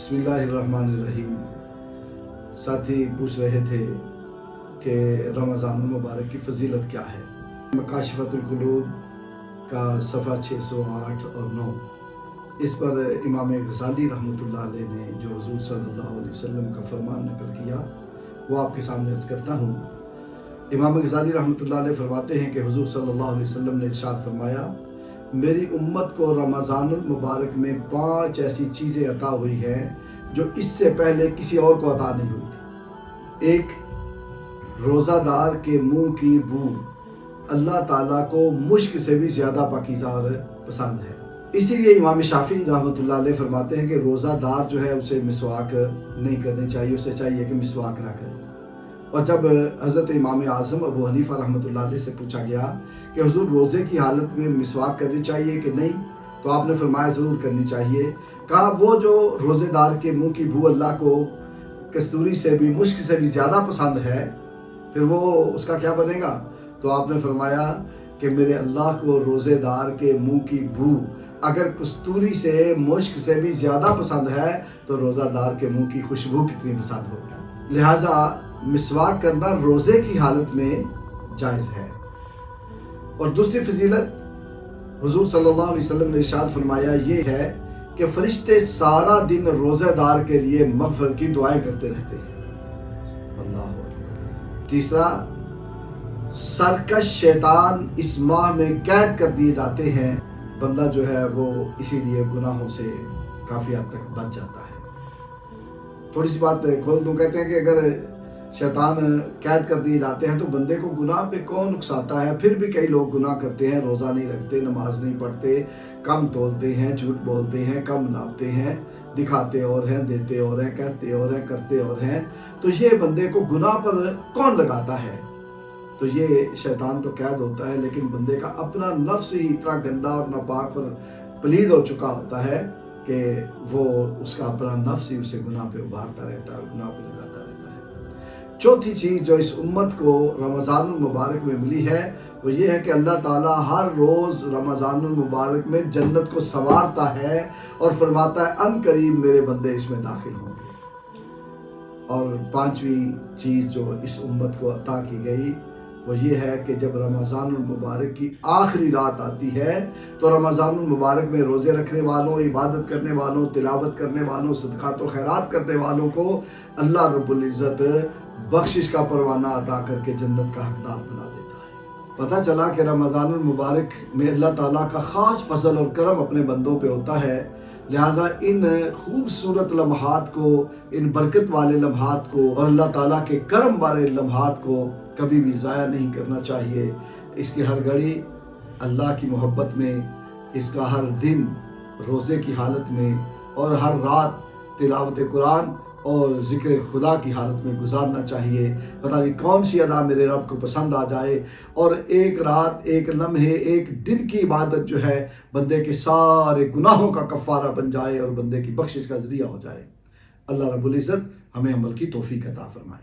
बिस्मिल्लाहिर्रहमानिर्रहीम। साथी पूछ रहे थे कि रमज़ान मुबारक की फ़जीलत क्या है। मकाशिफ़तुल कुलूब का सफ़ा 608 और 9, इस पर इमाम गज़ाली रहमतुल्लाह अलैह ने जो हुज़ूर सल्लल्लाहु अलैहि वसल्लम का फरमान नकल किया वो आपके सामने अर्ज़ करता हूँ। इमाम गज़ाली रहमतुल्लाह अलैह फरमाते हैं कि हुज़ूर सल्लल्लाहु अलैहि वसल्लम ने इरशाद फरमाया, मेरी उम्मत को रमज़ानुल मुबारक में 5 ऐसी चीज़ें अता हुई हैं जो इससे पहले किसी और को अता नहीं हुई थी। एक, रोज़ादार के मुंह की बू अल्लाह ताला को मुश्क से भी ज़्यादा पाकीज़ा और पसंद है। इसीलिए इमाम शाफी रहमतुल्लाह अलैह फरमाते हैं कि रोज़ादार जो है उसे मिसवाक नहीं करनी चाहिए, उसे चाहिए कि मिसवाक ना करे। और जब हज़रत इमाम आज़म अबू हनीफ़ा रहमतुल्लाह अलैह से पूछा गया कि हुज़ूर रोज़े की हालत में मिसवाक करनी चाहिए कि नहीं, तो आपने फरमाया ज़रूर करनी चाहिए। कहा वो जो रोज़ेदार के मुंह की बू अल्लाह को कस्तूरी से भी मुश्क से भी ज़्यादा पसंद है, फिर वो उसका क्या बनेगा। तो आपने फरमाया कि मेरे अल्लाह को रोज़ेदार के मुंह की बू अगर कस्तूरी से मुश्क से भी ज़्यादा पसंद है तो रोज़ादार के मुंह की खुशबू कितनी पसंद होगी। लिहाजा मिसवाक करना रोज़े की हालत में जायज़ है। और दूसरी फजीलत हुज़ूर सल्लल्लाहु अलैहि वसल्लम ने इरशाद फरमाया ये है कि फरिश्ते सारा दिन रोज़ेदार के लिए मग़फ़िरत की दुआएं करते रहते हैं। अल्लाह अकबर। तीसरा, सरकश शैतान इस माह में कैद कर दिए जाते हैं। बंदा जो है वो इसीलिए गुनाहों से काफ़ी हद तक बच जाता है। थोड़ी सी बात खोल दूँ, कहते हैं कि अगर शैतान कैद कर दिए जाते हैं तो बंदे को गुनाह पे कौन उकसाता है। फिर भी कई लोग गुनाह करते हैं, रोज़ा नहीं रखते, नमाज नहीं पढ़ते, कम तोलते हैं, झूठ बोलते हैं, कम नापते हैं, दिखाते और हैं, देते और हैं, कहते और हैं, करते और हैं। तो ये बंदे को गुनाह पर कौन लगाता है। तो ये शैतान तो कैद होता है, लेकिन बंदे का अपना नफ्स ही इतना गंदा और नापाक और पलीद हो चुका होता है कि वो उसका अपना नफ्स ही उसे गुनाह पे उभारता रहता है, गुनाह पे लगाता रहता है। चौथी चीज़ जो इस उम्मत को रमज़ानुल मुबारक में मिली है वो ये है कि अल्लाह ताला हर रोज़ रमज़ानुल मुबारक में जन्नत को संवारता है और फरमाता है अन करीब मेरे बंदे इसमें दाखिल होंगे। और पांचवी चीज़ जो इस उम्मत को अता की गई वो ये है कि जब रमज़ानुल मुबारक की आखिरी रात आती है तो रमज़ानुल मुबारक में रोज़े रखने वालों, इबादत करने वालों, तिलावत करने वालों, सदक़ात व खैरात करने वालों को अल्लाह रब्बुल इज़्ज़त बख्शिश का परवाना अदा करके जन्नत का हकदार बना देता है। पता चला कि रमज़ानुल मुबारक में अल्लाह ताला का ख़ास फजल और करम अपने बंदों पे होता है। लिहाजा इन खूबसूरत लम्हात को, इन बरकत वाले लम्हात को और अल्लाह ताला के करम वाले लम्हात को कभी भी ज़ाया नहीं करना चाहिए। इसकी हर घड़ी अल्लाह की मोहब्बत में, इसका हर दिन रोज़े की हालत में और हर रात तिलावत कुरान और ज़िक्र खुदा की हालत में गुजारना चाहिए। पता नहीं कौन सी अदा मेरे रब को पसंद आ जाए और एक रात, एक लम्हे, एक दिन की इबादत जो है बंदे के सारे गुनाहों का कफ़ारा बन जाए और बंदे की बख्शिश का ज़रिया हो जाए। अल्लाह रब्बुल इज़्ज़त हमें अमल की तौफीक अता फरमाए।